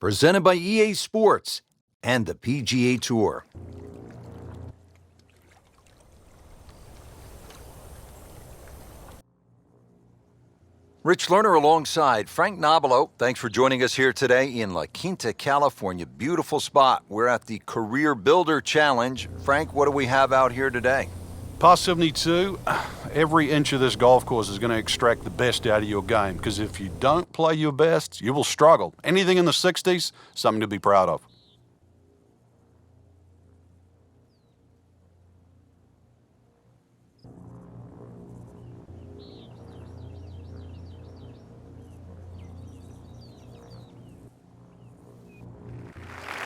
Presented by EA Sports and the PGA Tour. Rich Lerner alongside Frank Nobilo. Thanks for joining us here today in La Quinta, California. Beautiful spot. We're at the Career Builder Challenge. Frank, what do we have out here today? Par 72, every inch of this golf course is going to extract the best out of your game, because if you don't play your best, you will struggle. Anything in the 60s, something to be proud of.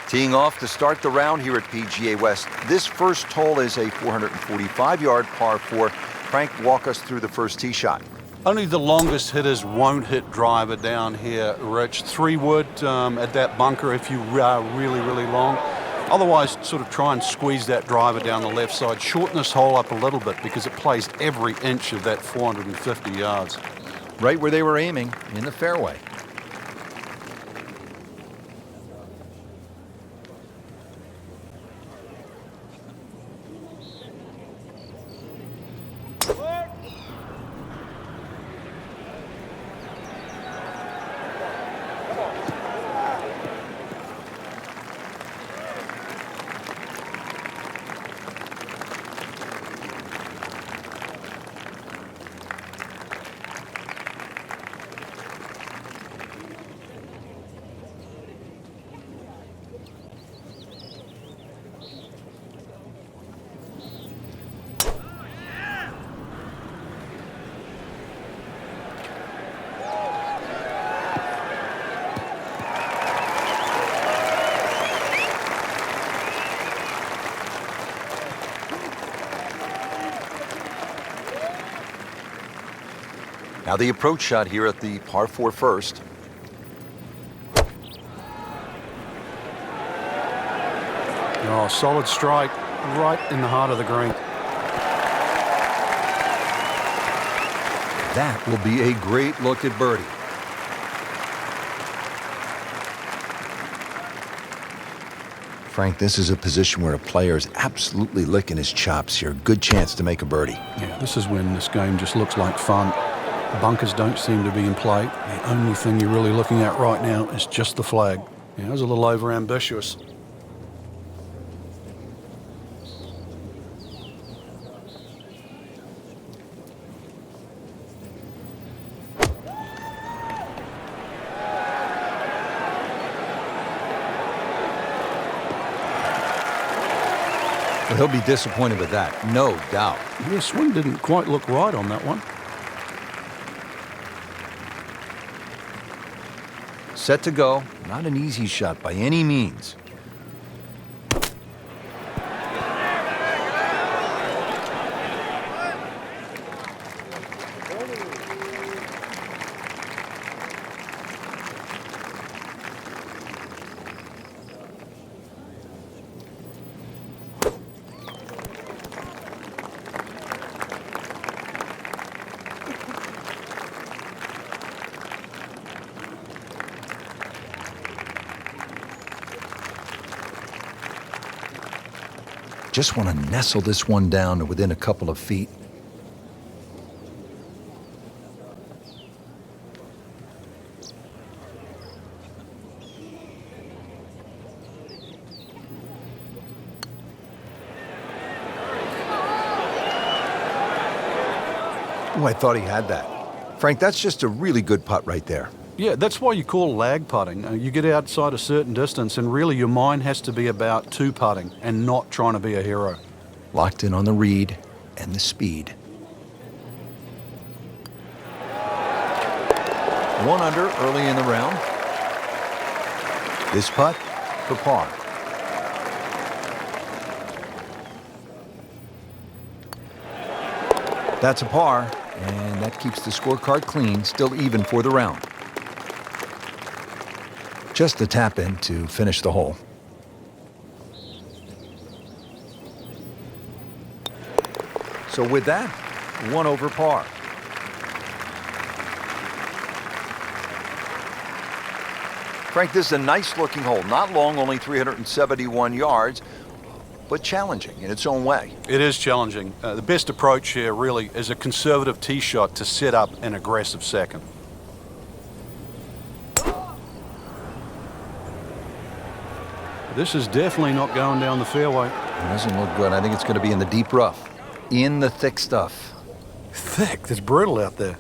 Teeing off to start the round here at PGA West. This first hole is a 445-yard par 4. Frank, walk us through the first tee shot. Only the longest hitters won't hit driver down here, Rich. 3 wood at that bunker if you are really, really long. Otherwise, sort of try and squeeze that driver down the left side. Shorten this hole up a little bit because it plays every inch of that 450 yards. Right where they were aiming, in the fairway. Now the approach shot here at the par 4 first. Oh, solid strike right in the heart of the green. That will be a great look at birdie. Frank, this is a position where a player is absolutely licking his chops here. Good chance to make a birdie. Yeah, this is when this game just looks like fun. Bunkers don't seem to be in play. The only thing you're really looking at right now is just the flag. Yeah, it was a little over-ambitious. Well, he'll be disappointed with that, no doubt. Yeah, swing didn't quite look right on that one. Set to go. Not an easy shot by any means. Just want to nestle this one down to within a couple of feet. Oh, I thought he had that. Frank, that's just a really good putt right there. Yeah, that's why you call lag putting. You get outside a certain distance and really your mind has to be about 2-putting and not trying to be a hero. Locked in on the read and the speed. 1 under early in the round. This putt for par. That's a par, and that keeps the scorecard clean, still even for the round. Just a tap in to finish the hole. So with that, 1 over par. Frank, this is a nice-looking hole. Not long, only 371 yards, but challenging in its own way. It is challenging. The best approach here really is a conservative tee shot to set up an aggressive second. This is definitely not going down the fairway. It doesn't look good. I think it's going to be in the deep rough, in the thick stuff. Thick? It's brutal out there.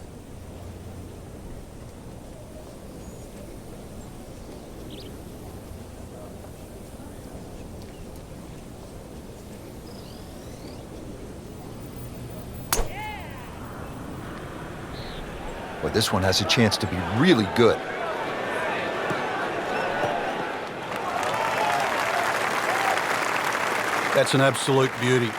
But this one has a chance to be really good. That's an absolute beauty.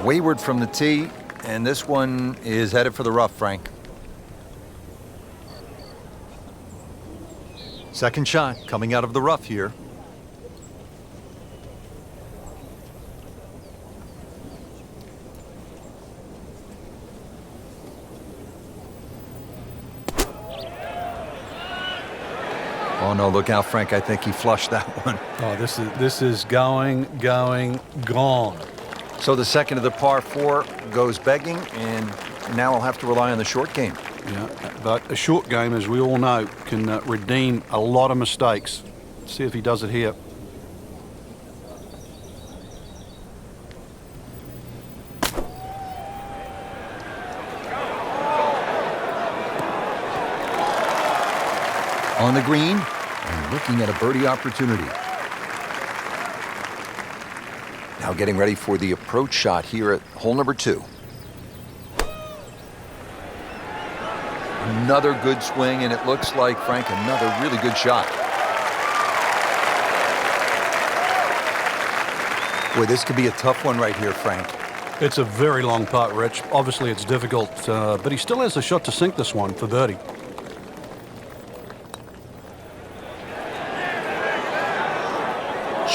Wayward from the tee, and this one is headed for the rough, Frank. Second shot coming out of the rough here. Oh no, look out, Frank. I think he flushed that one. Oh, this is going, gone. So the second of the par 4 goes begging, and now I'll have to rely on the short game. Yeah, but a short game, as we all know, can redeem a lot of mistakes. Let's see if he does it here. On the green, and looking at a birdie opportunity. Now getting ready for the approach shot here at hole number 2. Another good swing, and it looks like, Frank, another really good shot. Boy, this could be a tough one right here, Frank. It's a very long putt, Rich. Obviously, it's difficult, but he still has a shot to sink this one for birdie.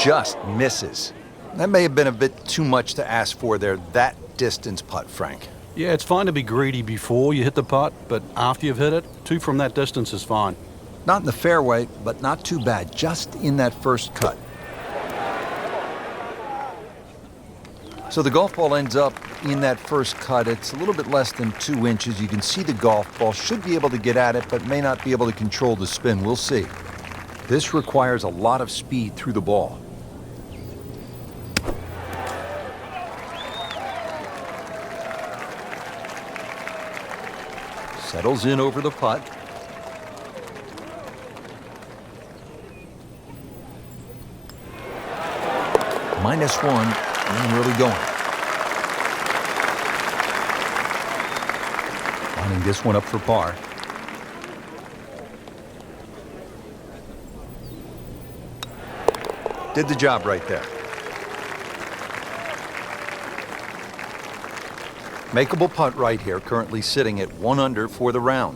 Just misses. That may have been a bit too much to ask for there, that distance putt, Frank. Yeah, it's fine to be greedy before you hit the putt, but after you've hit it, 2 from that distance is fine. Not in the fairway, but not too bad, just in that first cut. So the golf ball ends up in that first cut. It's a little bit less than 2 inches. You can see the golf ball, should be able to get at it, but may not be able to control the spin. We'll see. This requires a lot of speed through the ball. Settles in over the putt. -1, and really going. Lining this one up for par. Did the job right there. Makeable putt right here, currently sitting at 1 under for the round.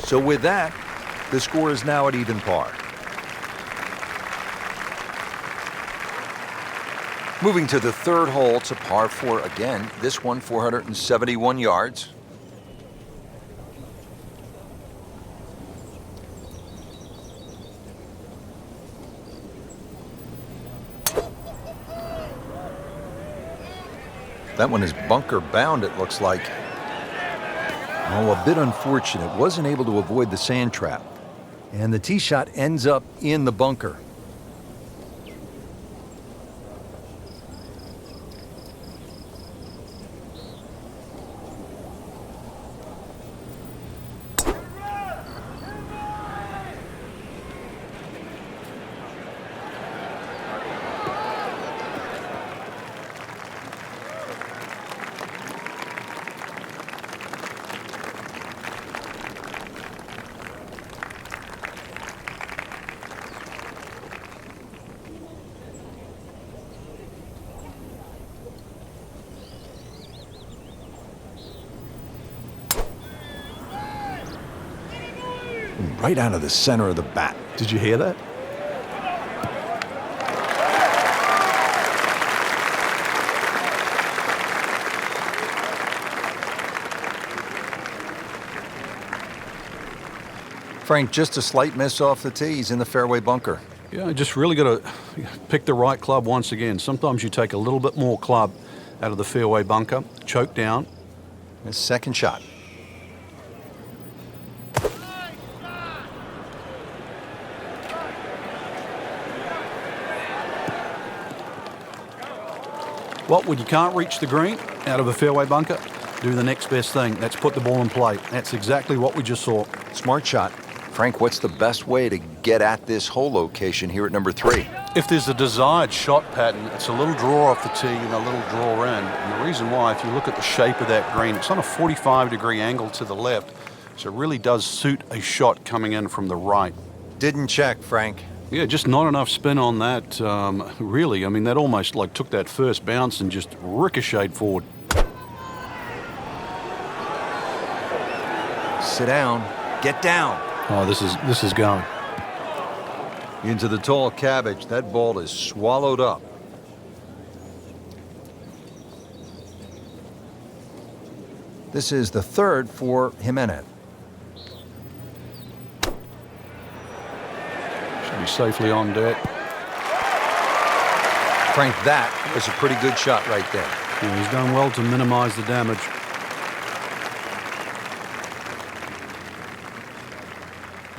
So with that, the score is now at even par. Moving to the third hole, it's a par 4 again. This one 471 yards. That one is bunker bound, it looks like. Oh, a bit unfortunate. Wasn't able to avoid the sand trap. And the tee shot ends up in the bunker. right out of the center of the bat. Did you hear that? Frank, just a slight miss off the tee. He's in the fairway bunker. Yeah, just really got to pick the right club once again. Sometimes you take a little bit more club out of the fairway bunker, choke down. His second shot. Well, when you can't reach the green out of a fairway bunker, do the next best thing. That's put the ball in play. That's exactly what we just saw. Smart shot. Frank, what's the best way to get at this hole location here at number 3? If there's a desired shot pattern, it's a little draw off the tee and a little draw in. And the reason why, if you look at the shape of that green, it's on a 45-degree angle to the left, so it really does suit a shot coming in from the right. Didn't check, Frank. Yeah, just not enough spin on that, really. I mean, that almost like took that first bounce and just ricocheted forward. Sit down. Get down. Oh, this is going. Into the tall cabbage. That ball is swallowed up. This is the third for Jimenez. Should be safely on deck. Frank, that was a pretty good shot right there. Yeah, he's done well to minimize the damage.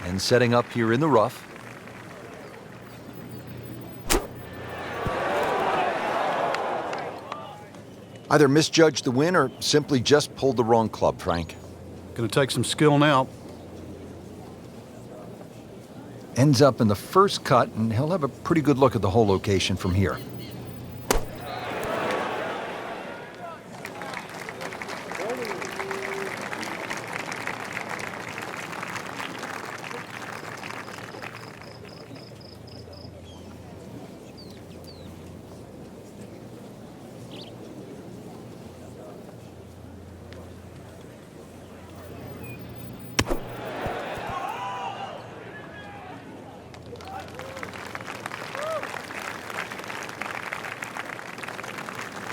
And setting up here in the rough. Either misjudged the win or simply just pulled the wrong club, Frank. Going to take some skill now. Ends up in the first cut, and he'll have a pretty good look at the hole location from here.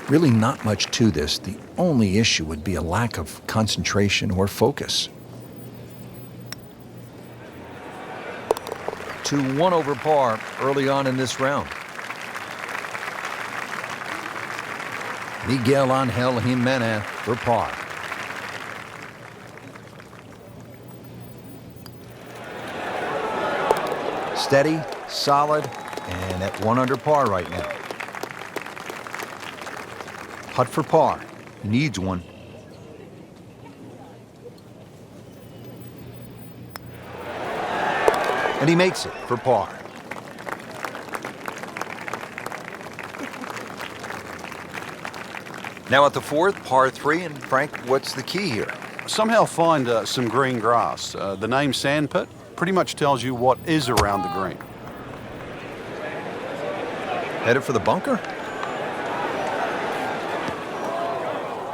Really not much to this. The only issue would be a lack of concentration or focus. 2-1 over par early on in this round. Miguel Angel Jimenez for par. Steady, solid, and at 1 under par right now. Putt for par. Needs one. And he makes it for par. Now at the fourth, par 3, and Frank, what's the key here? Somehow find some green grass. The name Sandpit pretty much tells you what is around the green. Headed for the bunker?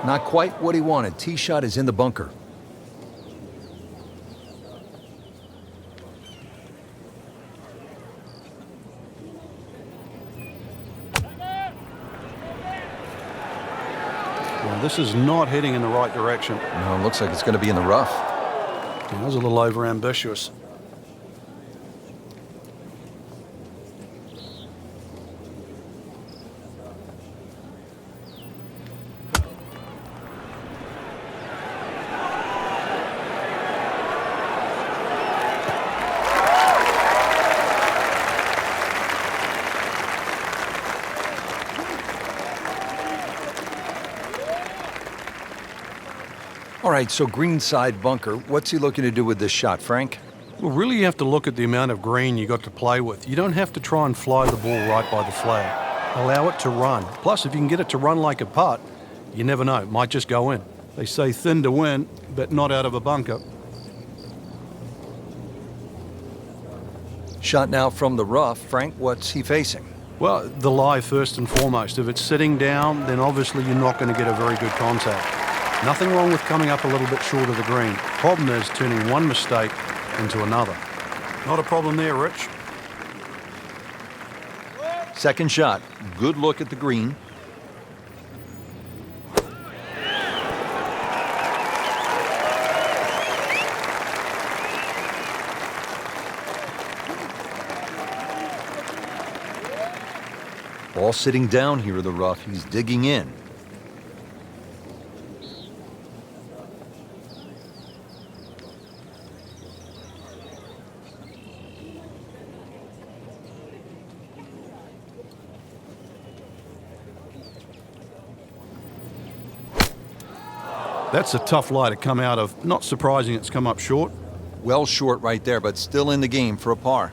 Not quite what he wanted. Tee shot is in the bunker. Well, this is not heading in the right direction. No, it looks like it's going to be in the rough. That was a little over-ambitious. All right, so greenside bunker. What's he looking to do with this shot, Frank? Well, really you have to look at the amount of green you got to play with. You don't have to try and fly the ball right by the flag. Allow it to run. Plus, if you can get it to run like a putt, you never know. It might just go in. They say thin to win, but not out of a bunker. Shot now from the rough. Frank, what's he facing? Well, the lie first and foremost. If it's sitting down, then obviously you're not going to get a very good contact. Nothing wrong with coming up a little bit short of the green. Problem is turning one mistake into another. Not a problem there, Rich. Second shot. Good look at the green. Ball sitting down here in the rough. He's digging in. That's a tough lie to come out of. Not surprising it's come up short. Well short right there, but still in the game for a par.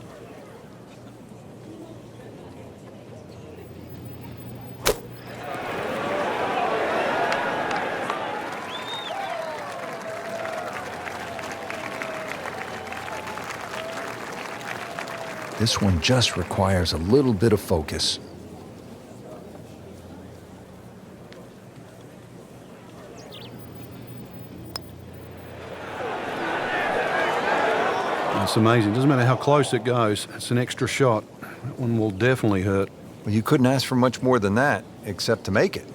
This one just requires a little bit of focus. It's amazing. Doesn't matter how close it goes. It's an extra shot. That one will definitely hurt. Well, you couldn't ask for much more than that, except to make it.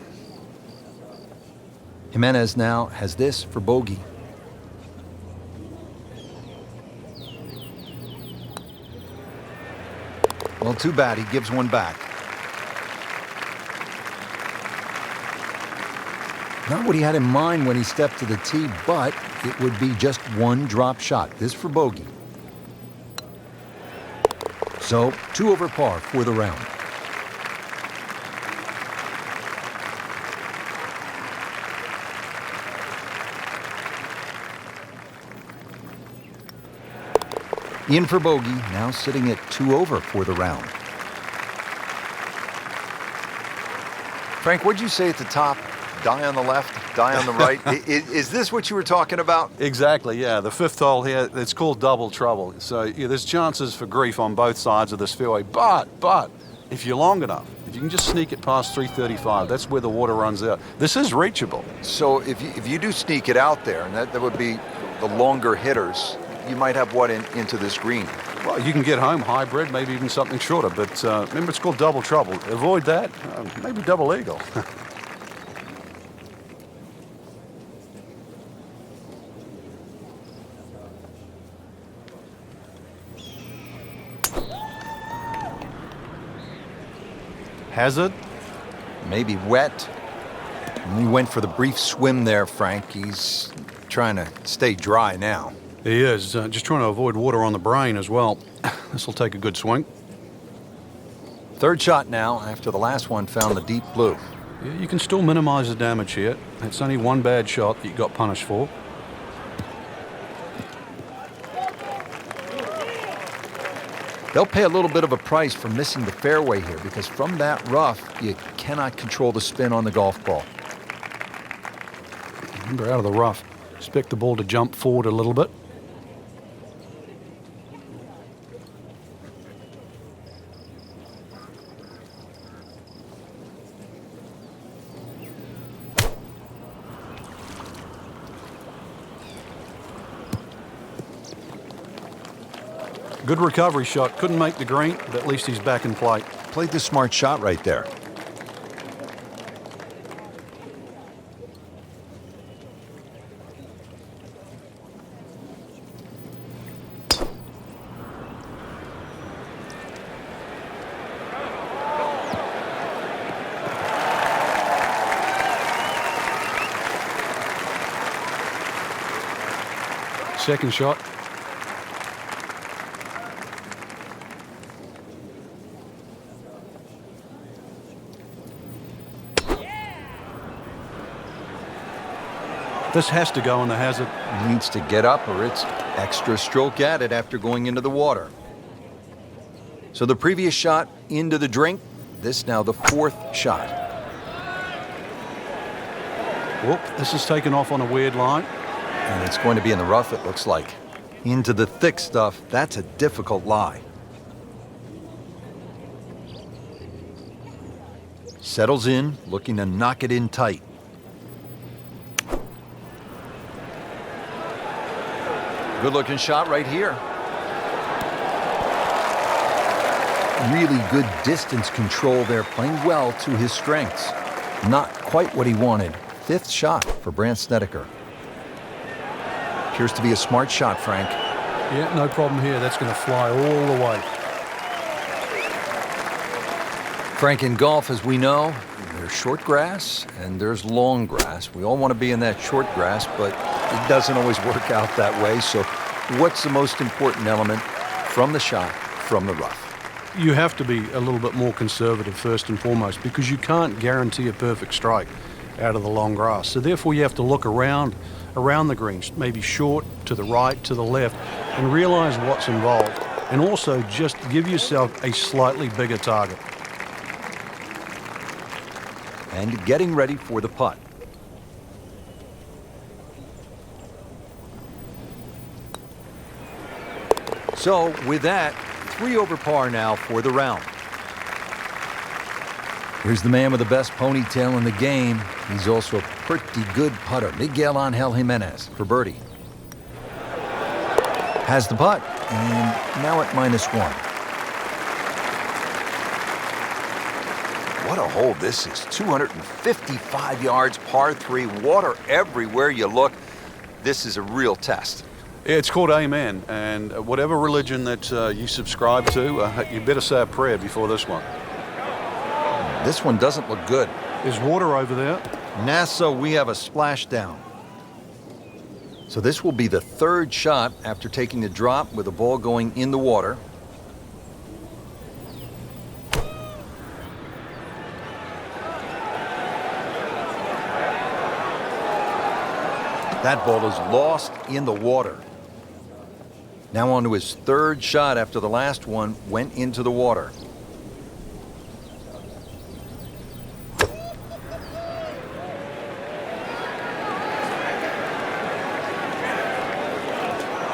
Jimenez now has this for bogey. Well, too bad. He gives one back. Not what he had in mind when he stepped to the tee, but it would be just one drop shot. This for bogey. So, 2 over par for the round. In for bogey, now sitting at 2 over for the round. Frank, what'd you say at the top? Die on the left, die on the right. Is this what you were talking about? Exactly, yeah. The fifth hole here, it's called double trouble. So yeah, there's chances for grief on both sides of this fairway. But if you're long enough, if you can just sneak it past 335, that's where the water runs out. This is reachable. So if you do sneak it out there, and that would be the longer hitters, you might have what into this green? Well, you can get home hybrid, maybe even something shorter. But remember, it's called double trouble. Avoid that. Maybe double eagle. Hazard. Maybe wet. He went for the brief swim there, Frank. He's trying to stay dry now. He is. Just trying to avoid water on the brain as well. This will take a good swing. Third shot now, after the last one found the deep blue. Yeah, you can still minimize the damage here. It's only one bad shot that you got punished for. They'll pay a little bit of a price for missing the fairway here, because from that rough, you cannot control the spin on the golf ball. Remember, out of the rough, expect the ball to jump forward a little bit. Good recovery shot. Couldn't make the green, but at least he's back in play. Played the smart shot right there. Second shot. This has to go in the hazard. He needs to get up, or it's extra stroke at it after going into the water. So the previous shot into the drink, this now the fourth shot. Whoop, this is taken off on a weird line. And it's going to be in the rough, it looks like. Into the thick stuff, that's a difficult lie. Settles in, looking to knock it in tight. Good-looking shot right here. Really good distance control there, playing well to his strengths. Not quite what he wanted. Fifth shot for Brandt Snedeker. Appears to be a smart shot, Frank. Yeah, no problem here. That's going to fly all the way. Frank, in golf, as we know, there's short grass and there's long grass. We all want to be in that short grass, but it doesn't always work out that way. So what's the most important element from the shot, from the rough? You have to be a little bit more conservative first and foremost, because you can't guarantee a perfect strike out of the long grass. So therefore you have to look around the greens, maybe short, to the right, to the left, and realize what's involved. And also just give yourself a slightly bigger target. And getting ready for the putt. So with that, 3 over par now for the round. Here's the man with the best ponytail in the game. He's also a pretty good putter, Miguel Angel Jimenez for birdie. Has the putt, and now at -1. What a hole this is. 255 yards, par 3, water everywhere you look. This is a real test. It's called Amen, and whatever religion that you subscribe to, you better say a prayer before this one. This one doesn't look good. There's water over there. NASA, we have a splashdown. So this will be the 3rd shot after taking the drop with the ball going in the water. That ball is lost in the water. Now on to his 3rd shot after the last one went into the water.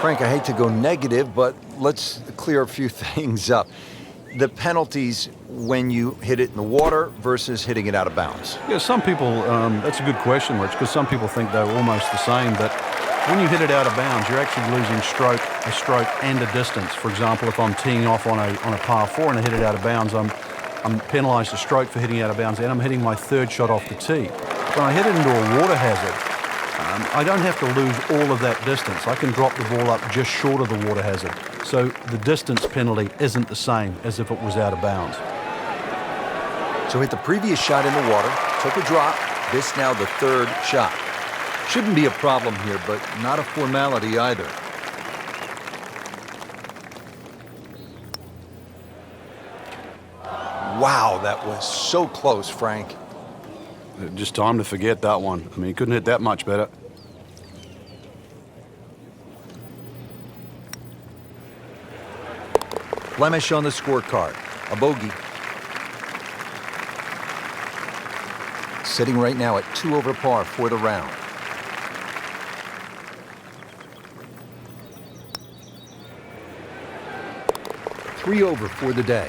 Frank, I hate to go negative, but let's clear a few things up. The penalties when you hit it in the water versus hitting it out of bounds. Yeah, some people, that's a good question, Rich, because some people think they're almost the same, but when you hit it out of bounds, you're actually losing a stroke and a distance. For example, if I'm teeing off on a par 4 and I hit it out of bounds, I'm penalised a stroke for hitting it out of bounds, and I'm hitting my 3rd shot off the tee. When I hit it into a water hazard, I don't have to lose all of that distance. I can drop the ball up just short of the water hazard. So the distance penalty isn't the same as if it was out of bounds. So hit the previous shot in the water, took a drop, this now the 3rd shot. Shouldn't be a problem here, but not a formality either. Wow, that was so close, Frank. Just time to forget that one. I mean, he couldn't hit that much better. Blemish on the scorecard, a bogey. Sitting right now at 2 over par for the round. Three over for the day.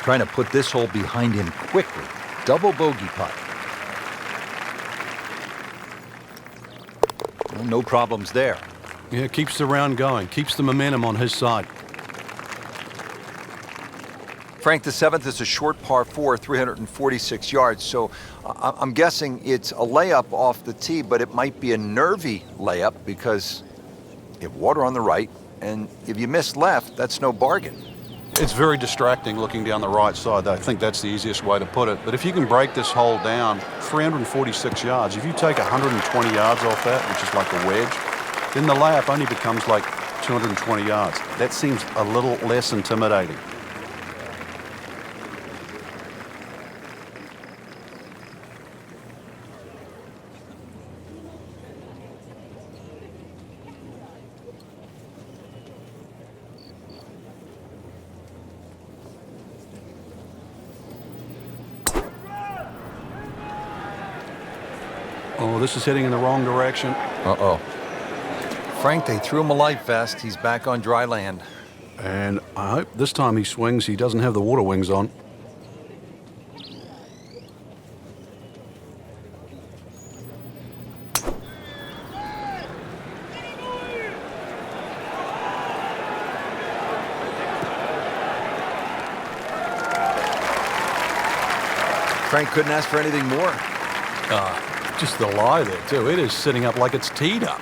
Trying to put this hole behind him quickly. Double bogey putt. Well, no problems there. Yeah, keeps the round going, keeps the momentum on his side. Frank, the 7th is a short par 4, 346 yards. So I'm guessing it's a layup off the tee, but it might be a nervy layup because you have water on the right, and if you miss left, that's no bargain. It's very distracting looking down the right side. I think that's the easiest way to put it. But if you can break this hole down, 346 yards, if you take 120 yards off that, which is like a wedge, then the layup only becomes like 220 yards. That seems a little less intimidating. Oh, this is heading in the wrong direction. Uh-oh. Frank, they threw him a life vest. He's back on dry land. And I hope this time he swings, he doesn't have the water wings on. Frank couldn't ask for anything more. Just the lie there, too. It is sitting up like it's teed up.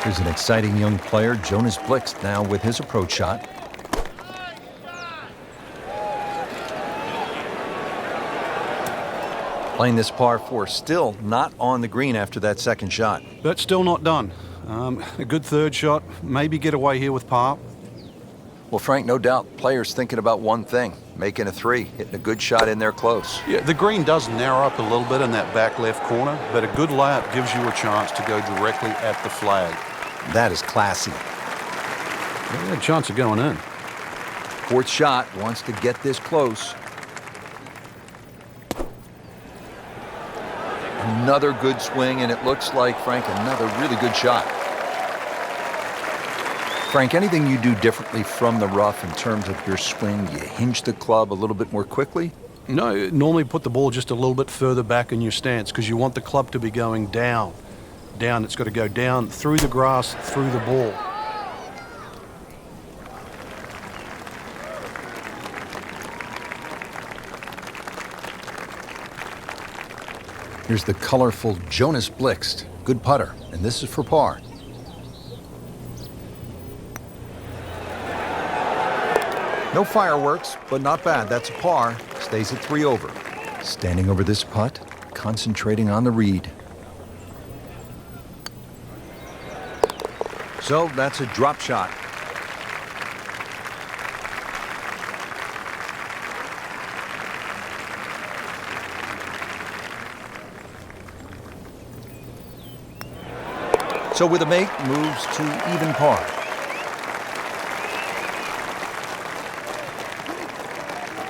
Here's an exciting young player, Jonas Blixt, now with his approach shot. Playing this par 4, still not on the green after that second shot. But still not done. A good third shot, maybe get away here with par. Well, Frank, no doubt players thinking about one thing, making a 3, hitting a good shot in there close. Yeah, the green does narrow up a little bit in that back left corner, but a good layup gives you a chance to go directly at the flag. That is classy. Yeah, a chance of going in. Fourth shot, wants to get this close. Another good swing, and it looks like, Frank, another really good shot. Frank, anything you do differently from the rough in terms of your swing? You hinge the club a little bit more quickly? No, normally put the ball just a little bit further back in your stance because you want the club to be going down. Down, it's got to go down through the grass, through the ball. Here's the colorful Jonas Blixt. Good putter, and this is for par. No fireworks, but not bad. That's a par. Stays at 3 over. Standing over this putt, concentrating on the read. So that's a drop shot. So with a make, moves to even par.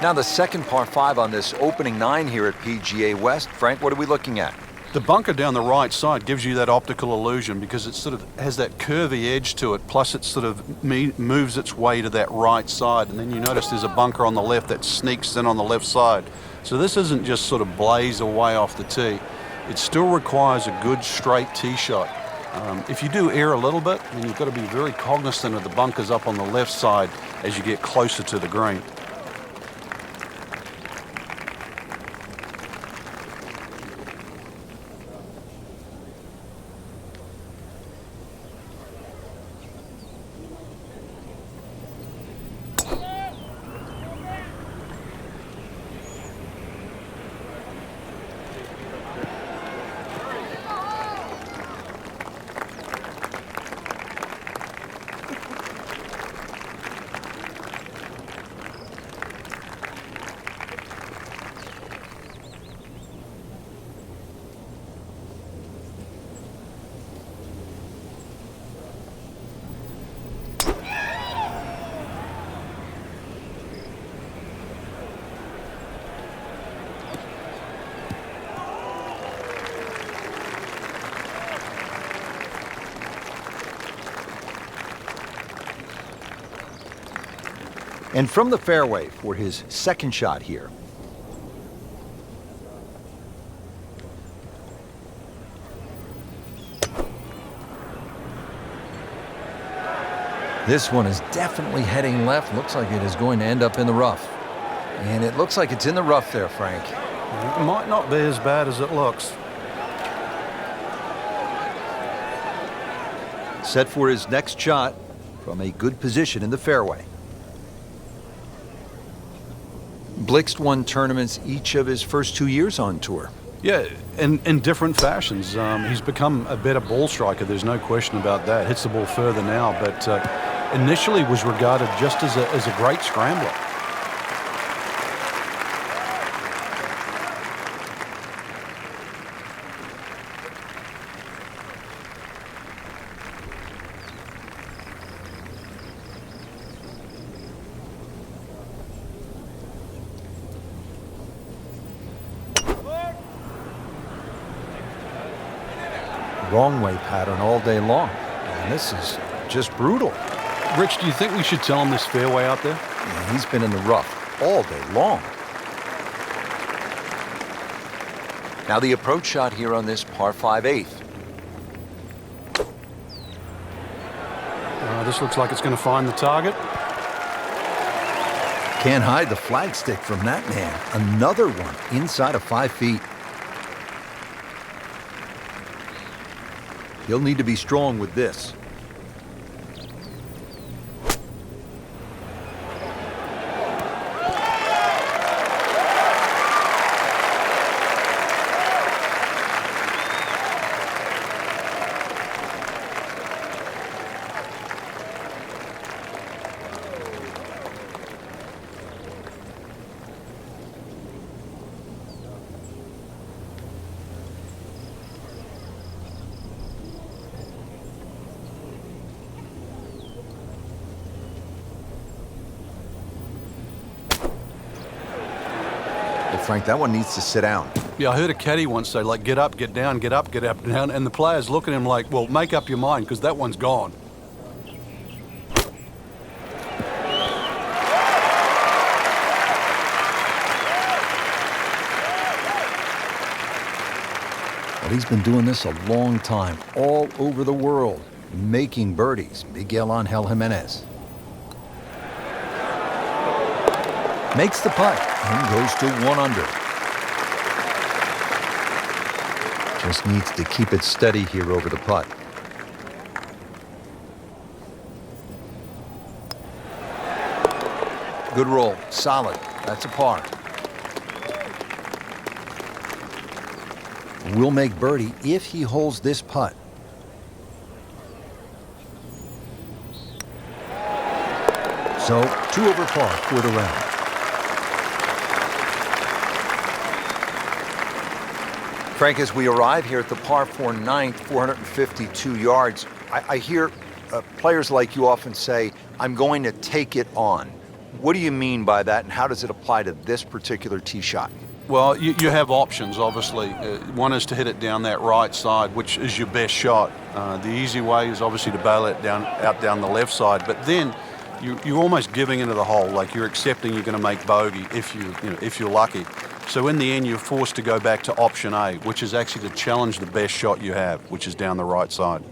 Now the second par 5 on this opening 9 here at PGA West. Frank, what are we looking at? The bunker down the right side gives you that optical illusion because it sort of has that curvy edge to it, plus it sort of moves its way to that right side, and then you notice there's a bunker on the left that sneaks in on the left side. So this isn't just sort of blaze away off the tee. It still requires a good straight tee shot. If you do err a little bit, then you've got to be very cognizant of the bunkers up on the left side as you get closer to the green. And from the fairway for his second shot here. This one is definitely heading left. Looks like it is going to end up in the rough. And it looks like it's in the rough there, Frank. It might not be as bad as it looks. Set for his next shot from a good position in the fairway. Blixt won tournaments each of his first 2 years on tour. Yeah, in different fashions. He's become a better ball striker, there's no question about that. Hits the ball further now, but initially was regarded just as a great scrambler. Wrong way pattern all day long. And this is just brutal. Rich, do you think we should tell him this fairway out there? Yeah, he's been in the rough all day long. Now the approach shot here on this par 5/8. This looks like it's going to find the target. Can't hide the flagstick from that man. Another one inside of 5 feet. He'll need to be strong with this. Frank, that one needs to sit down. Yeah, I heard a caddy once say, like, get up, get down, get up, get up, down, and the players look at him like, well, make up your mind, because that one's gone. Well, he's been doing this a long time, all over the world, making birdies. Miguel Angel Jimenez. Makes the putt and goes to 1 under. Just needs to keep it steady here over the putt. Good roll, solid. That's a par. Will make birdie if he holds this putt. So 2 over par for the round. Frank, as we arrive here at the par 4 ninth, 452 yards, I hear players like you often say, I'm going to take it on. What do you mean by that, and how does it apply to this particular tee shot? Well, you have options, obviously. One is to hit it down that right side, which is your best shot. The easy way is obviously to bail it out down the left side, but then you're almost giving into the hole, like you're accepting you're going to make bogey if you're lucky. So in the end, you're forced to go back to option A, which is actually to challenge the best shot you have, which is down the right side.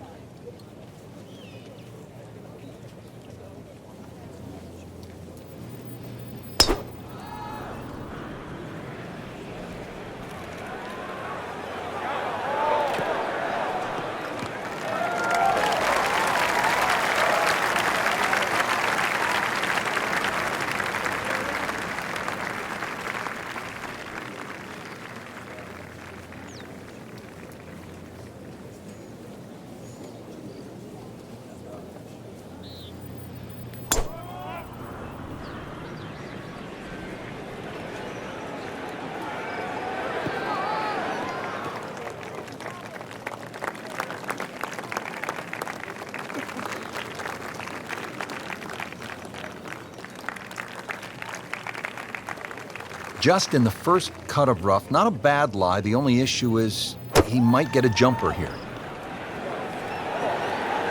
Just in the first cut of rough, not a bad lie. The only issue is he might get a jumper here.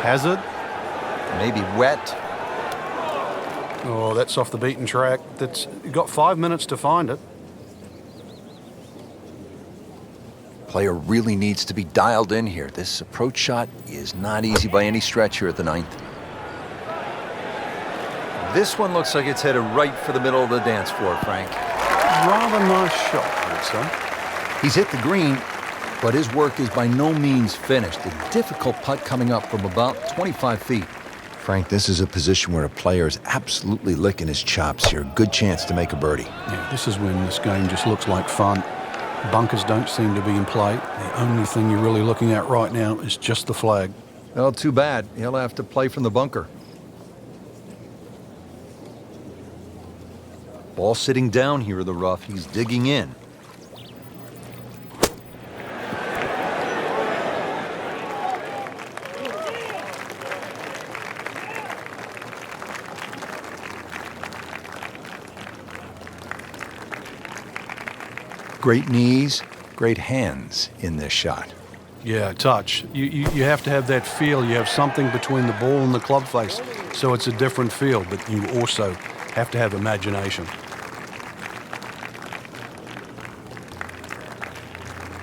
Hazard? Maybe wet. Oh, that's off the beaten track. You've got 5 minutes to find it. Player really needs to be dialed in here. This approach shot is not easy by any stretch here at the 9th. This one looks like it's headed right for the middle of the dance floor, Frank. Rather nice shot, I would say. He's hit the green, but his work is by no means finished. A difficult putt coming up from about 25 feet. Frank, this is a position where a player is absolutely licking his chops here. Good chance to make a birdie. Yeah, this is when this game just looks like fun. Bunkers don't seem to be in play. The only thing you're really looking at right now is just the flag. Well, too bad. He'll have to play from the bunker. Ball sitting down here in the rough. He's digging in. Great knees, great hands in this shot. Yeah, touch. You have to have that feel. You have something between the ball and the club face, so it's a different feel, but you also have to have imagination.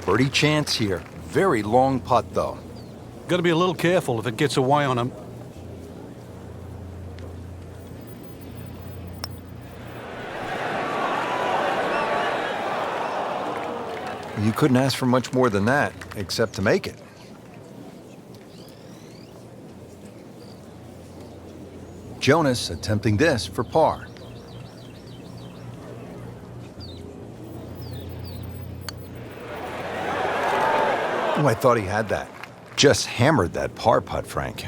Birdie chance here. Very long putt, though. Got to be a little careful if it gets away on him. You couldn't ask for much more than that, except to make it. Jonas attempting this for par. Oh, I thought he had that. Just hammered that par putt, Frank.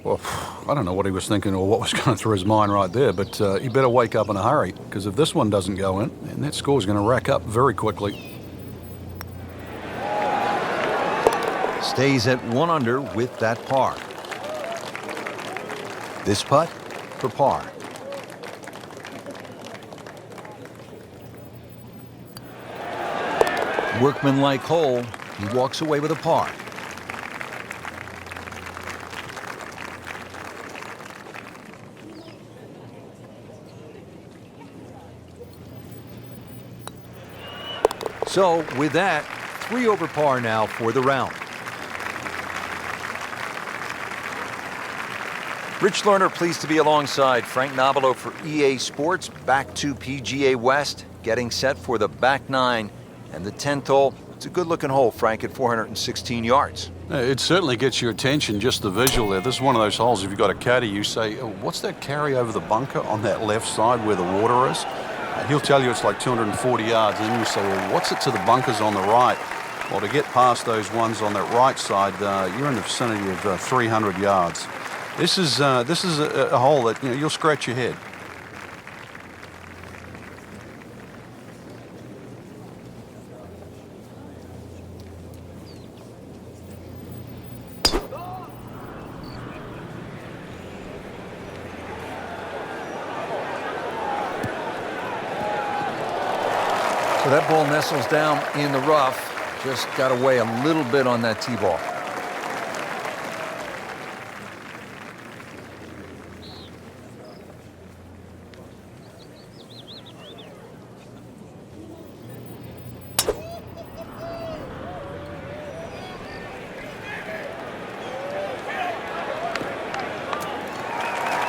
Well, I don't know what he was thinking or what was going through his mind right there, but he better wake up in a hurry, because if this one doesn't go in, then that score is going to rack up very quickly. Stays at 1 under with that par. This putt for par. Workmanlike hole. He walks away with a par. So with that, 3 over par now for the round. Rich Lerner pleased to be alongside Frank Nobilo for EA Sports. Back to PGA West, getting set for the back 9 and the 10th hole. It's a good-looking hole, Frank, at 416 yards. It certainly gets your attention, just the visual there. This is one of those holes, if you've got a caddy, you say, oh, what's that carry over the bunker on that left side where the water is? He'll tell you it's like 240 yards, and then you say, well, what's it to the bunkers on the right? Well, to get past those ones on that right side, you're in the vicinity of 300 yards. This is a hole that, you'll scratch your head. So that ball nestles down in the rough. Just got away a little bit on that tee ball.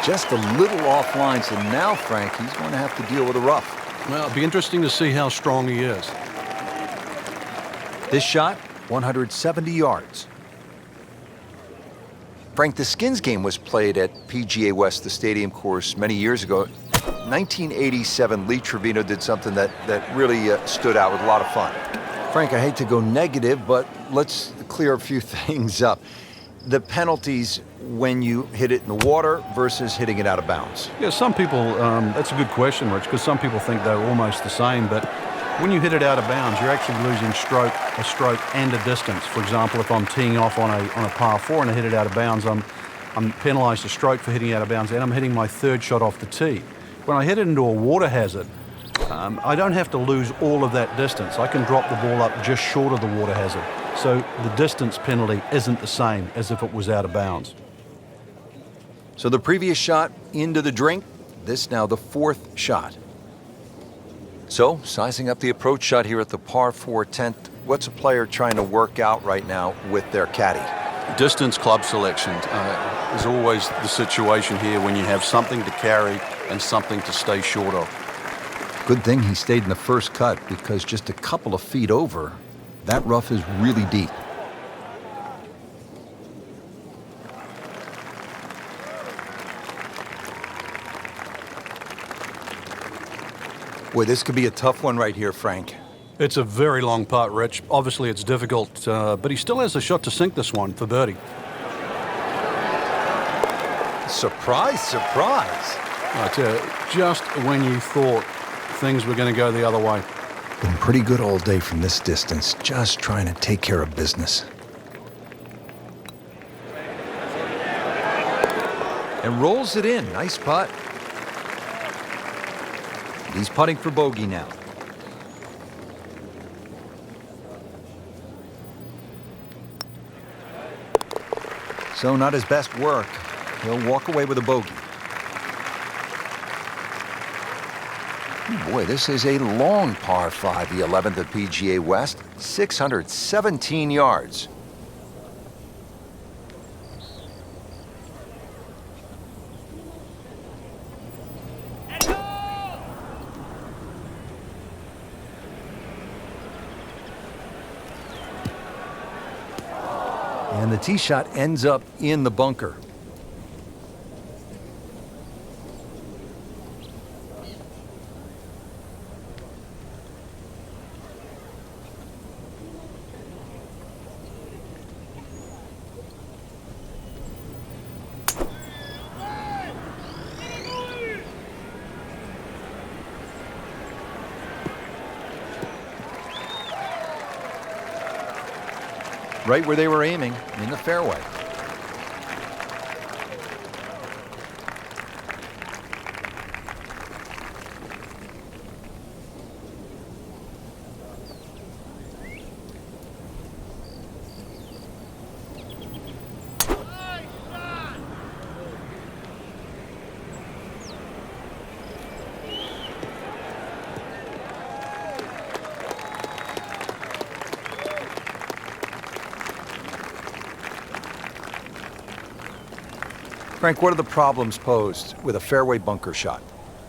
Just a little offline, so now, Frank, he's going to have to deal with a rough. Well, it'll be interesting to see how strong he is. This shot, 170 yards. Frank, the Skins game was played at PGA West, the stadium course, many years ago. 1987, Lee Trevino did something that really stood out with a lot of fun. Frank, I hate to go negative, but let's clear a few things up. The penalties when you hit it in the water versus hitting it out of bounds. Yeah, some people, that's a good question, Rich, because some people think they're almost the same, but when you hit it out of bounds, you're actually losing a stroke and a distance. For example, if I'm teeing off on a par 4 and I hit it out of bounds, I'm penalised a stroke for hitting it out of bounds, and I'm hitting my third shot off the tee. When I hit it into a water hazard, I don't have to lose all of that distance. I can drop the ball up just short of the water hazard. So the distance penalty isn't the same as if it was out of bounds. So the previous shot into the drink, this now the 4th shot. So sizing up the approach shot here at the par 4 10th, what's a player trying to work out right now with their caddy? Distance club selection is always the situation here when you have something to carry and something to stay short of. Good thing he stayed in the first cut, because just a couple of feet over, that rough is really deep. Boy, this could be a tough one right here, Frank. It's a very long putt, Rich. Obviously, it's difficult, but he still has a shot to sink this one for birdie. Surprise, surprise. I tell you, just when you thought things were going to go the other way. Been pretty good all day from this distance, just trying to take care of business. And rolls it in. Nice putt. He's putting for bogey now. So not his best work. He'll walk away with a bogey. Oh boy, this is a long par 5, the 11th at PGA West, 617 yards. And the tee shot ends up in the bunker. Right where they were aiming, in the fairway. Frank, what are the problems posed with a fairway bunker shot?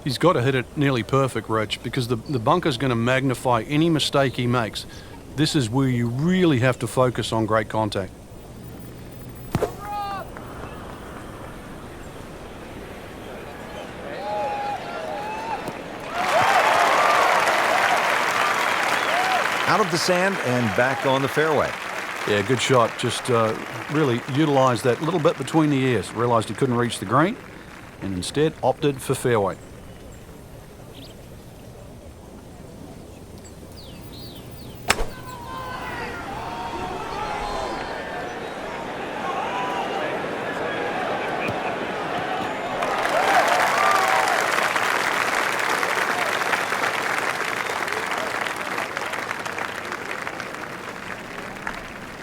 He's got to hit it nearly perfect, Rich, because the bunker's going to magnify any mistake he makes. This is where you really have to focus on great contact. Out of the sand and back on the fairway. Yeah, good shot. Just really utilized that little bit between the ears. Realized he couldn't reach the green and instead opted for fairway.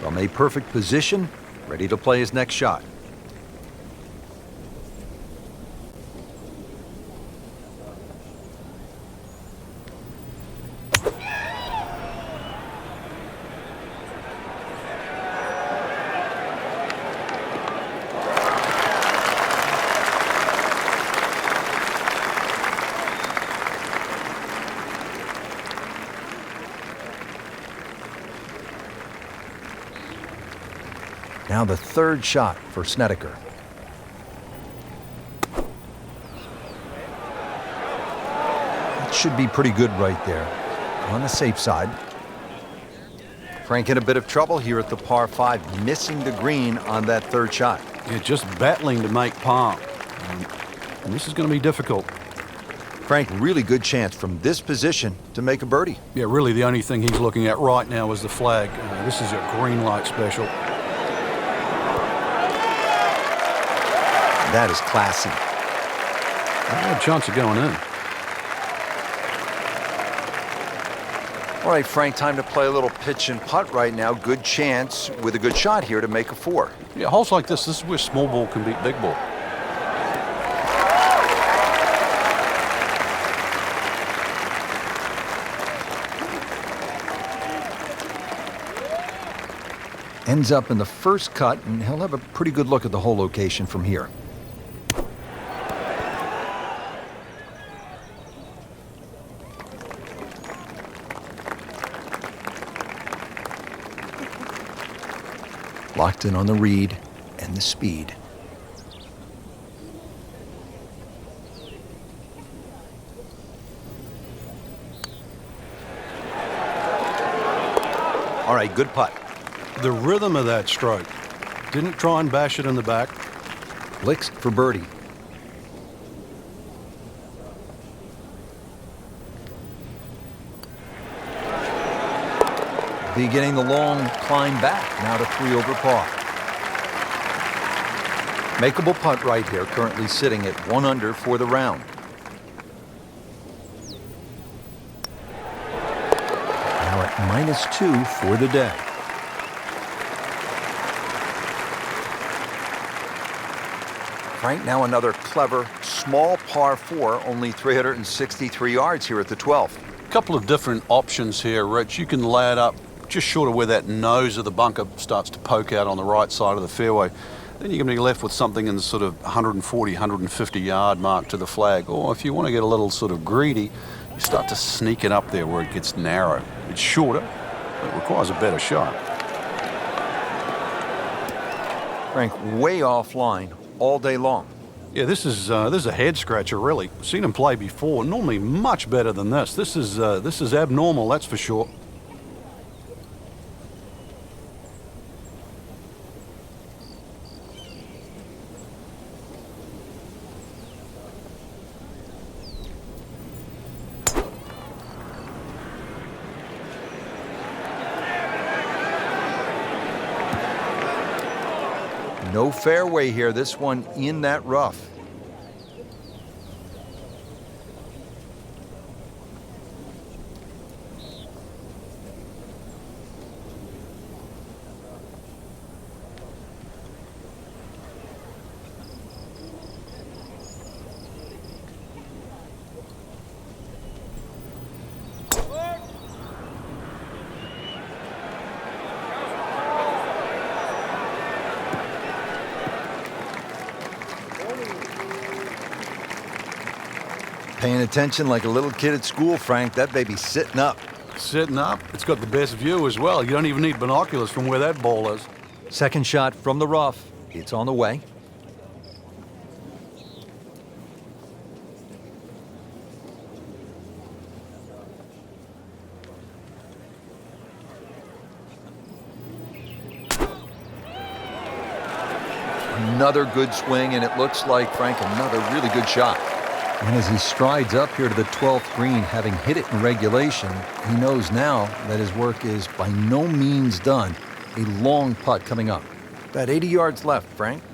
From a perfect position, ready to play his next shot. Now the third shot for Snedeker. That should be pretty good right there, on the safe side. Frank in a bit of trouble here at the par 5, missing the green on that third shot. Yeah, just battling to make par. And this is going to be difficult. Frank, really good chance from this position to make a birdie. Yeah, really the only thing he's looking at right now is the flag. This is a green light special. That is classy. I had a chance of going in. All right, Frank, time to play a little pitch and putt right now. Good chance with a good shot here to make a 4. Yeah, holes like this is where small ball can beat big ball. Ends up in the first cut, and he'll have a pretty good look at the whole location from here. Locked in on the read and the speed. All right, good putt. The rhythm of that stroke. Didn't try and bash it in the back. Blixt for birdie. Beginning the long climb back, now to 3 over par. Makeable putt right here, currently sitting at 1 under for the round. Now at -2 for the day. Frank, now another clever, small par 4, only 363 yards here at the 12th. A couple of different options here, Rich. You can lay it up just short of where that nose of the bunker starts to poke out on the right side of the fairway. Then you're going to be left with something in the sort of 140, 150 yard mark to the flag. Or if you want to get a little sort of greedy, you start to sneak it up there where it gets narrow. It's shorter, but it requires a better shot. Frank, way offline all day long. Yeah, this is a head scratcher, really. Seen him play before. Normally much better than this. This is abnormal, that's for sure. No fairway here, this one in that rough. Paying attention like a little kid at school, Frank. That baby's sitting up. Sitting up, it's got the best view as well. You don't even need binoculars from where that ball is. Second shot from the rough. It's on the way. Another good swing, and it looks like, Frank, another really good shot. And as he strides up here to the 12th green, having hit it in regulation, he knows now that his work is by no means done. A long putt coming up. About 80 yards left, Frank.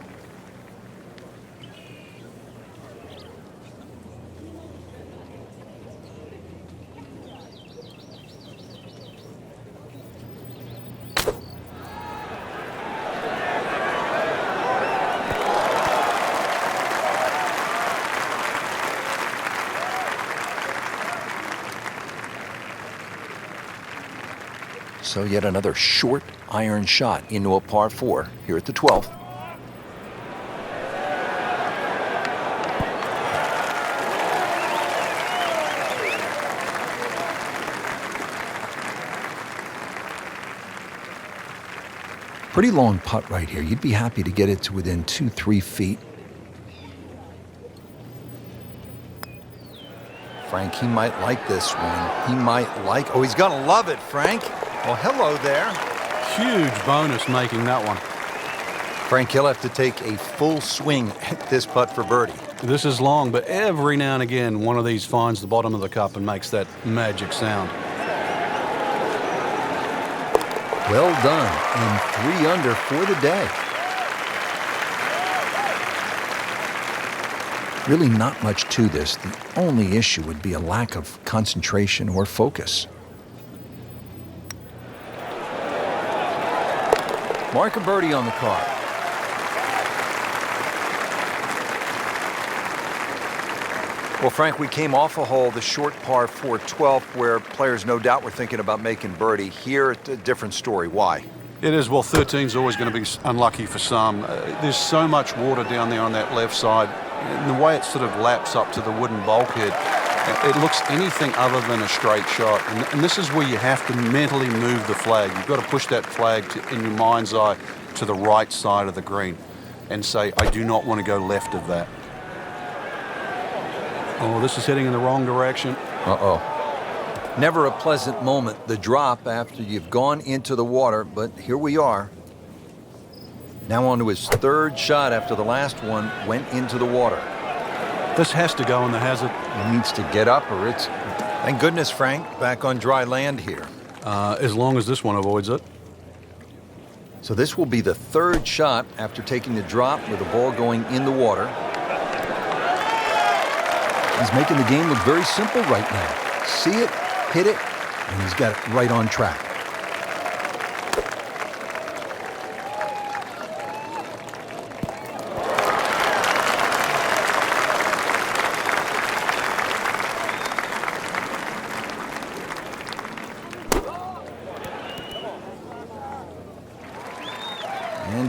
So yet another short iron shot into a par 4 here at the 12th. Pretty long putt right here. You'd be happy to get it to within 2-3 feet. Frank, he might like this one. He might like... Oh, he's going to love it, Frank. Well, hello there. Huge bonus making that one. Frank, he'll have to take a full swing at this putt for birdie. This is long, but every now and again, one of these finds the bottom of the cup and makes that magic sound. Well done, and 3 under for the day. Really not much to this. The only issue would be a lack of concentration or focus. Mark a birdie on the card. Well, Frank, we came off a hole, the short par 4 12th, where players no doubt were thinking about making birdie. Here, it's a different story. Why? It is. Well, 13's always going to be unlucky for some. There's so much water down there on that left side. And the way it sort of laps up to the wooden bulkhead, it looks anything other than a straight shot. And this is where you have to mentally move the flag. You've got to push that flag in your mind's eye to the right side of the green and say, I do not want to go left of that. Oh, this is heading in the wrong direction. Uh-oh. Never a pleasant moment, the drop after you've gone into the water, but here we are. Now on to his 3rd shot after the last one went into the water. This has to go in the hazard. He needs to get up or it's... Thank goodness, Frank, back on dry land here. As long as this one avoids it. So this will be the 3rd shot after taking the drop with the ball going in the water. He's making the game look very simple right now. See it, hit it, and he's got it right on track.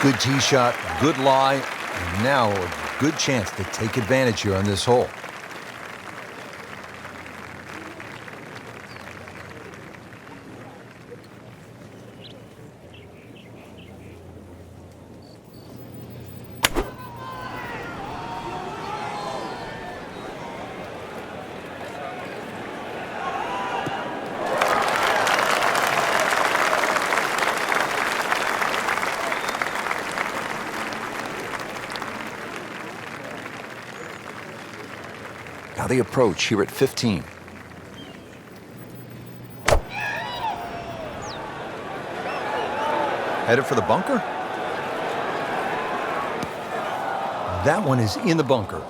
Good tee shot, good lie, and now a good chance to take advantage here on this hole. Now the approach here at 15. Headed for the bunker? That one is in the bunker.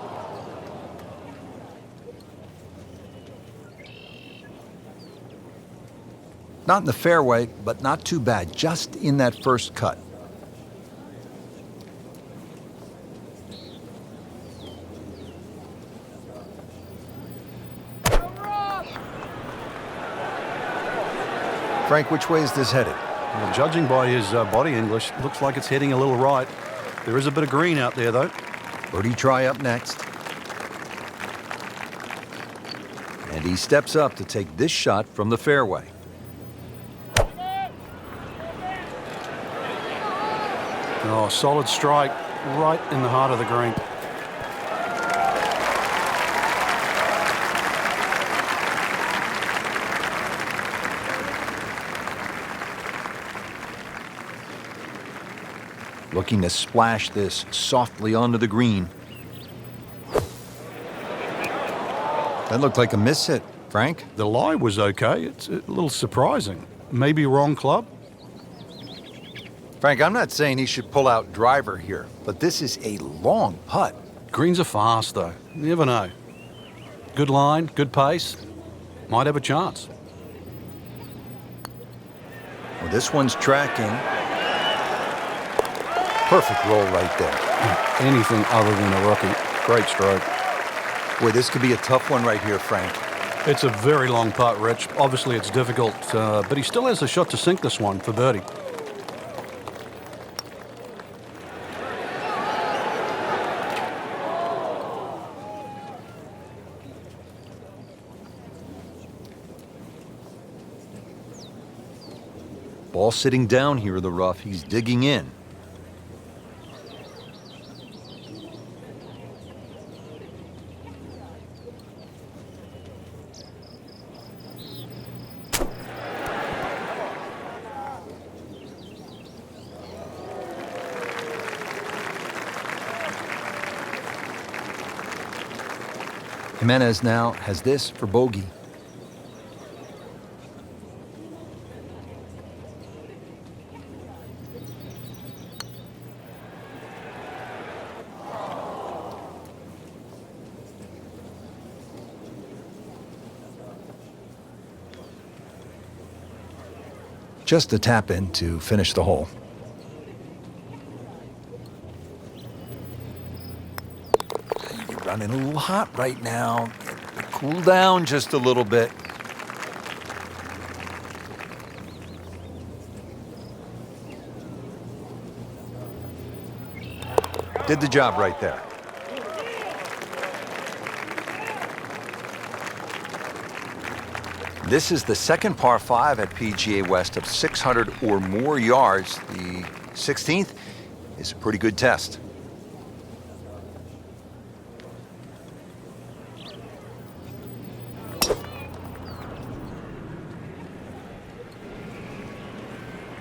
Not in the fairway, but not too bad, just in that first cut. Frank, which way is this headed? Well, judging by his body English, looks like it's heading a little right. There is a bit of green out there, though. Birdie try up next. And he steps up to take this shot from the fairway. Oh, solid strike right in the heart of the green. Looking to splash this softly onto the green. That looked like a miss hit, Frank. The lie was okay. It's a little surprising. Maybe wrong club. Frank, I'm not saying he should pull out driver here, but this is a long putt. Greens are fast, though. You never know. Good line, good pace. Might have a chance. Well, this one's tracking. Perfect roll right there. Anything other than a rookie. Great stroke. Boy, this could be a tough one right here, Frank. It's a very long putt, Rich. Obviously, it's difficult, but he still has a shot to sink this one for birdie. Ball sitting down here in the rough. He's digging in. Jimenez now has this for bogey. Just a tap in to finish the hole. You're running a little hot right now. Cool down just a little bit. Did the job right there. This is the second par 5 at PGA West of 600 or more yards. The 16th is a pretty good test.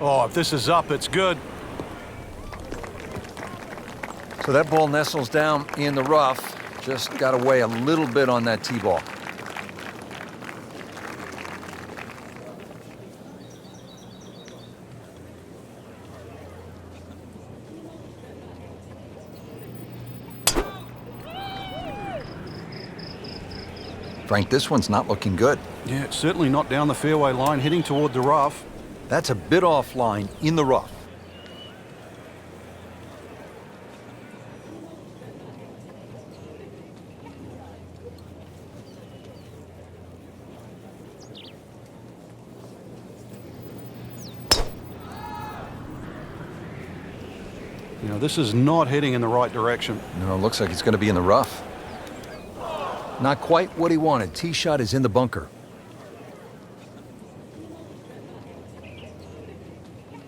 Oh, if this is up, it's good. So that ball nestles down in the rough. Just got to weigh a little bit on that tee ball. Frank, this one's not looking good. Yeah, it's certainly not down the fairway line, heading toward the rough. That's a bit offline in the rough. You know, this is not heading in the right direction. No, it looks like it's going to be in the rough. Not quite what he wanted. Tee shot is in the bunker.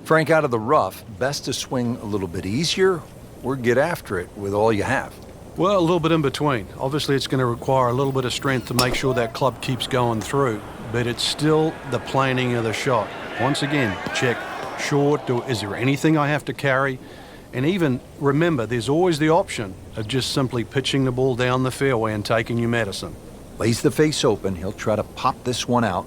Frank, out of the rough, best to swing a little bit easier or get after it with all you have. Well, a little bit in between. Obviously, it's going to require a little bit of strength to make sure that club keeps going through, but it's still the planning of the shot. Once again, check short. Is there anything I have to carry? And even remember, there's always the option of just simply pitching the ball down the fairway and taking your medicine. Lays the face open. He'll try to pop this one out.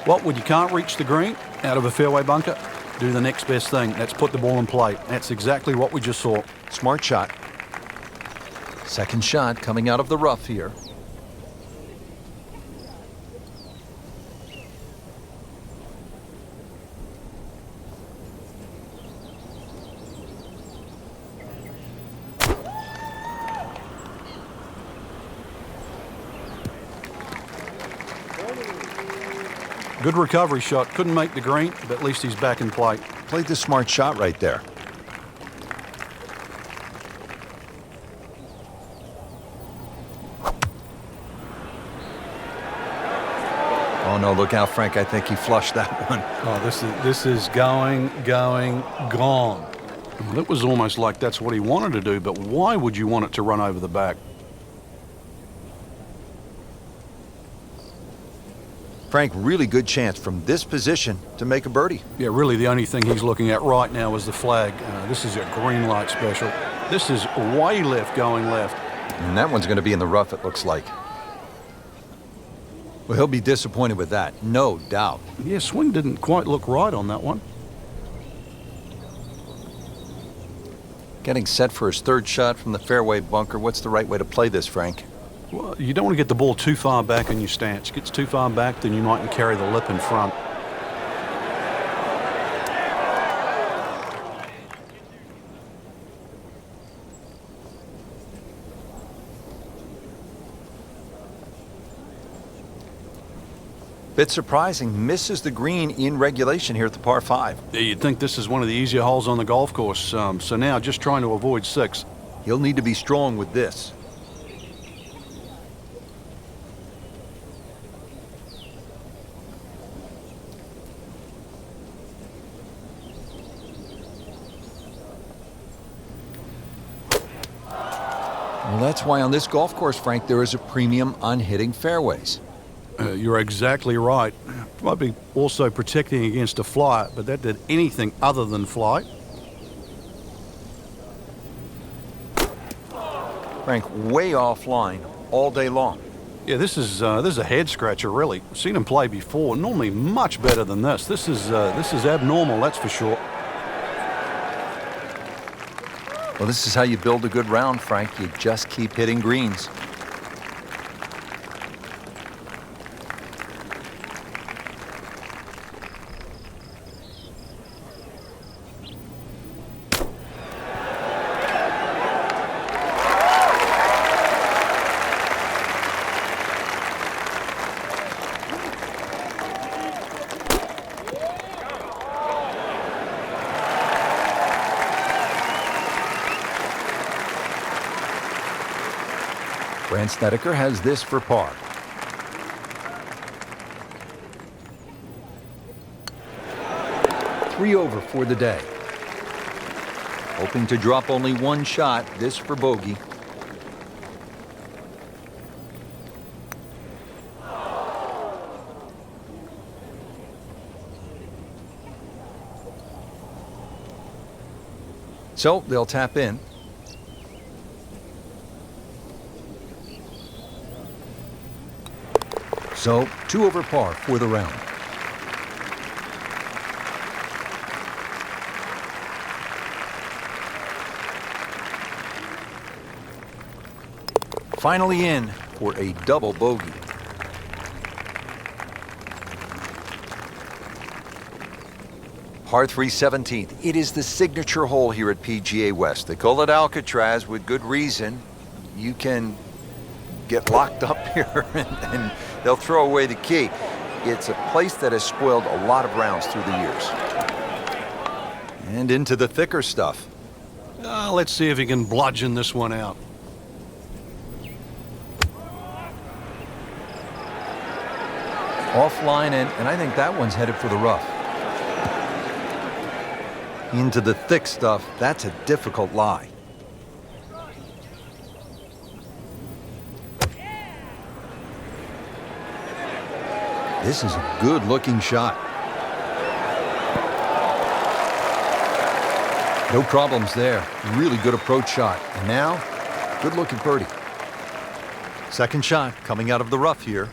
Well, when you can't reach the green out of a fairway bunker, do the next best thing. That's put the ball in play. That's exactly what we just saw. Smart shot. Second shot coming out of the rough here. Good recovery shot. Couldn't make the green, but at least he's back in play. Played the smart shot right there. Oh no, look out, Frank. I think he flushed that one. Oh, this is going, gone. Well, it was almost like that's what he wanted to do, but why would you want it to run over the back? Frank, really good chance from this position to make a birdie. Yeah, really the only thing he's looking at right now is the flag. This is a green light special. This is way left going left. And that one's going to be in the rough, it looks like. Well, he'll be disappointed with that, no doubt. Yeah, swing didn't quite look right on that one. Getting set for his third shot from the fairway bunker. What's the right way to play this, Frank? Well, you don't want to get the ball too far back in your stance. Gets too far back, then you mightn't carry the lip in front. Bit surprising, misses the green in regulation here at the par 5. Yeah, you'd think this is one of the easier holes on the golf course. So now just trying to avoid 6. He'll need to be strong with this. Well, that's why on this golf course, Frank, there is a premium on hitting fairways. You're exactly right. Probably also protecting against a fly, but that did anything other than fly. Frank, way offline all day long. Yeah, this is a head scratcher, really. Seen him play before. Normally much better than this. This is abnormal, that's for sure. Well, this is how you build a good round, Frank. You just keep hitting greens. Snedeker has this for par. Three over for the day. Hoping to drop only one shot, this for bogey. So they'll tap in. So, 2 over par for the round. Finally in for a double bogey. Par 3 17th. It is the signature hole here at PGA West. They call it Alcatraz with good reason. You can get locked up here and they'll throw away the key. It's a place that has spoiled a lot of rounds through the years. And into the thicker stuff. Let's see if he can bludgeon this one out. Offline, and I think that one's headed for the rough. Into the thick stuff. That's a difficult lie. This is a good-looking shot. No problems there. Really good approach shot. And now, good-looking birdie. Second shot coming out of the rough here.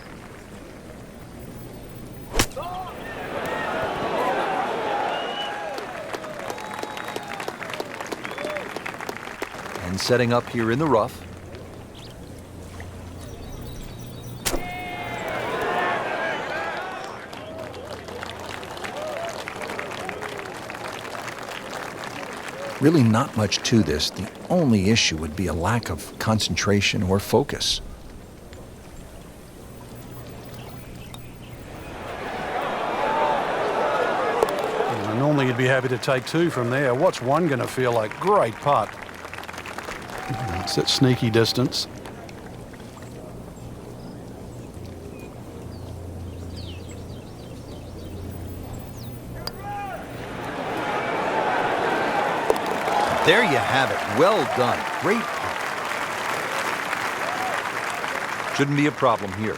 And setting up here in the rough. Really not much to this. The only issue would be a lack of concentration or focus. Normally you'd be happy to take two from there. What's one going to feel like? Great putt. It's at sneaky distance. There you have it. Well done. Great putt. Shouldn't be a problem here.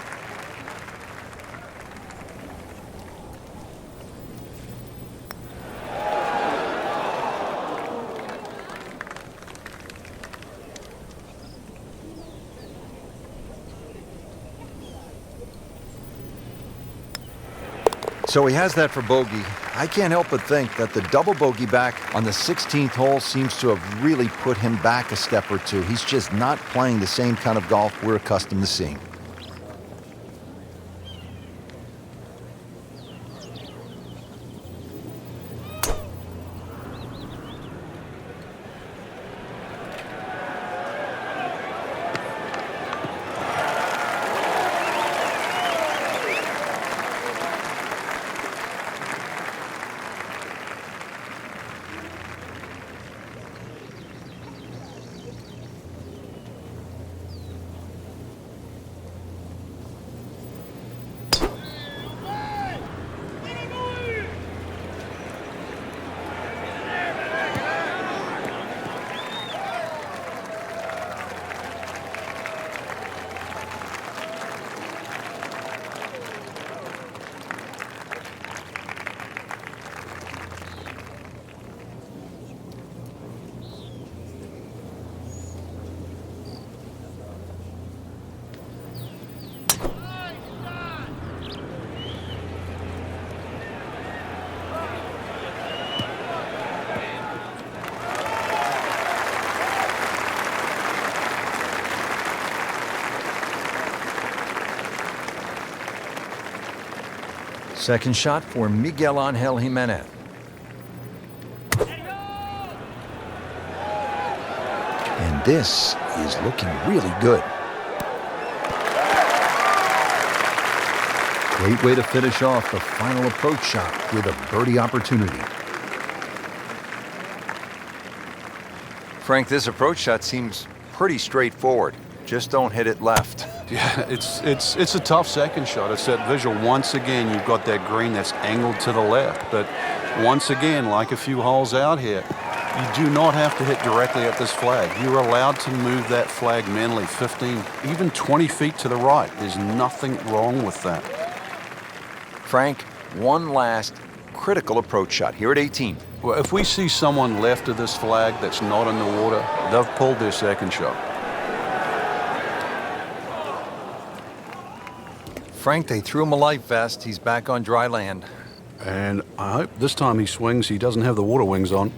So he has that for bogey. I can't help but think that the double bogey back on the 16th hole seems to have really put him back a step or two. He's just not playing the same kind of golf we're accustomed to seeing. Second shot for Miguel Angel Jimenez. And this is looking really good. Great way to finish off the final approach shot with a birdie opportunity. Frank, this approach shot seems pretty straightforward. Just don't hit it left. Yeah, it's a tough second shot. It's that visual. Once again, you've got that green that's angled to the left. But once again, like a few holes out here, you do not have to hit directly at this flag. You're allowed to move that flag mentally 15, even 20 feet to the right. There's nothing wrong with that. Frank, one last critical approach shot here at 18. Well, if we see someone left of this flag that's not in the water, they've pulled their second shot. Frank, they threw him a life vest. He's back on dry land. And I hope this time he swings, he doesn't have the water wings on.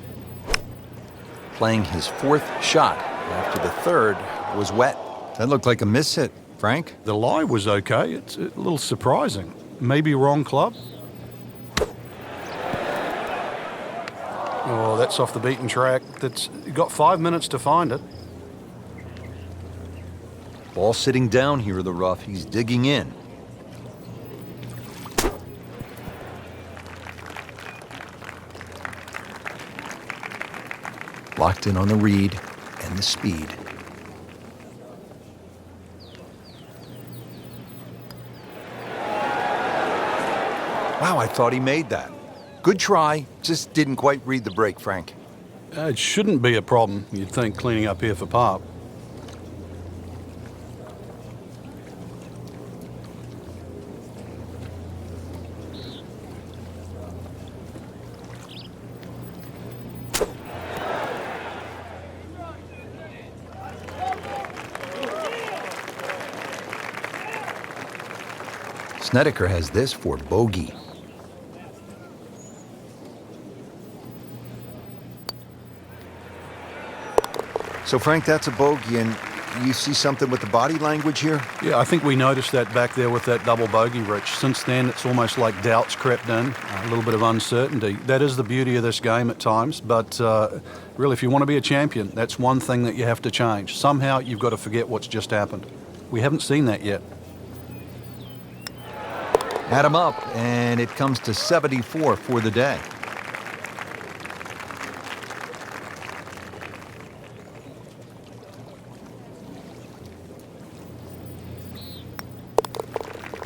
Playing his fourth shot after the third was wet. That looked like a miss hit, Frank. The lie was okay. It's a little surprising. Maybe wrong club. Oh, that's off the beaten track. You've got 5 minutes to find it. Ball sitting down here in the rough. He's digging in. Locked in on the read and the speed. Wow, I thought he made that. Good try, just didn't quite read the break, Frank. It shouldn't be a problem, you'd think, cleaning up here for par. Snedeker has this for bogey. So, Frank, that's a bogey, and you see something with the body language here? Yeah, I think we noticed that back there with that double bogey, Rich. Since then, it's almost like doubts crept in, a little bit of uncertainty. That is the beauty of this game at times, but really, if you want to be a champion, that's one thing that you have to change. Somehow, you've got to forget what's just happened. We haven't seen that yet. Add him up, and it comes to 74 for the day.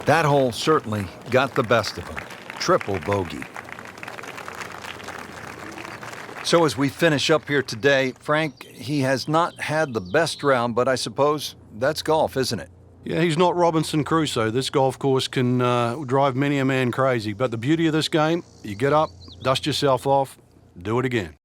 That hole certainly got the best of him. Triple bogey. So as we finish up here today, Frank, he has not had the best round, but I suppose that's golf, isn't it? Yeah, he's not Robinson Crusoe. This golf course can drive many a man crazy. But the beauty of this game, you get up, dust yourself off, do it again.